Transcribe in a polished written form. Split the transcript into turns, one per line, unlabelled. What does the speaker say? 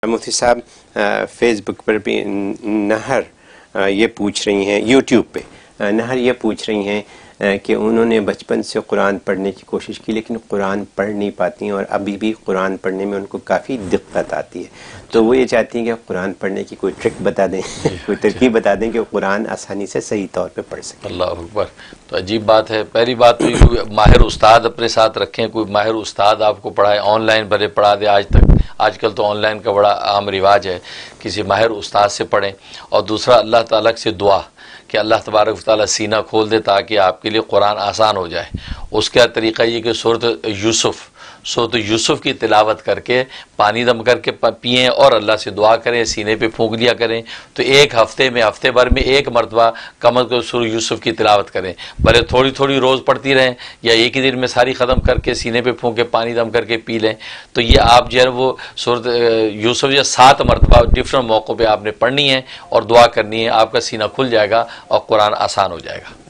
مفتی صاحب فیس بک پر بھی نہر یہ پوچھ رہی ہیں، یوٹیوب پہ نہر یہ پوچھ رہی ہیں کہ انہوں نے بچپن سے قرآن پڑھنے کی کوشش کی لیکن قرآن پڑھ نہیں پاتی ہیں اور ابھی بھی قرآن پڑھنے میں ان کو کافی دقت آتی ہے، تو وہ یہ چاہتی ہیں کہ قرآن پڑھنے کی کوئی ٹرک بتا دیں، کوئی ترکیب بتا دیں کہ قرآن آسانی سے صحیح طور پہ پڑھ سکیں۔
اللہ اکبر، تو عجیب بات ہے۔ پہلی بات تو کوئی ماہر استاد اپنے ساتھ رکھیں، کوئی ماہر استاد آپ کو پڑھائے، آن لائن بھلے پڑھا دے، آج کل تو آن لائن کا بڑا عام رواج ہے، کسی ماہر استاد سے پڑھیں۔ اور دوسرا اللہ تعالیٰ سے دعا کہ اللہ تبارک و تعالیٰ سینہ کھول دے تاکہ آپ کے لیے قرآن آسان ہو جائے۔ اس کا طریقہ یہ کہ سورۃ یوسف کی تلاوت کر کے پانی دم کر کے پئیں اور اللہ سے دعا کریں، سینے پہ پھونک لیا کریں، تو ایک ہفتے بھر میں ایک مرتبہ کم از کم سورۃ یوسف کی تلاوت کریں، بھلے تھوڑی تھوڑی روز پڑھتی رہیں یا ایک ہی دن میں ساری ختم کر کے سینے پہ پھونک کے پانی دم کر کے پی لیں، تو یہ آپ جو ہے وہ سورۃ یوسف یا 7 مرتبہ ڈفرنٹ موقعوں پہ آپ نے پڑھنی ہے اور دعا کرنی ہے، آپ کا سینہ کھل جائے گا اور قرآن آسان ہو جائے گا۔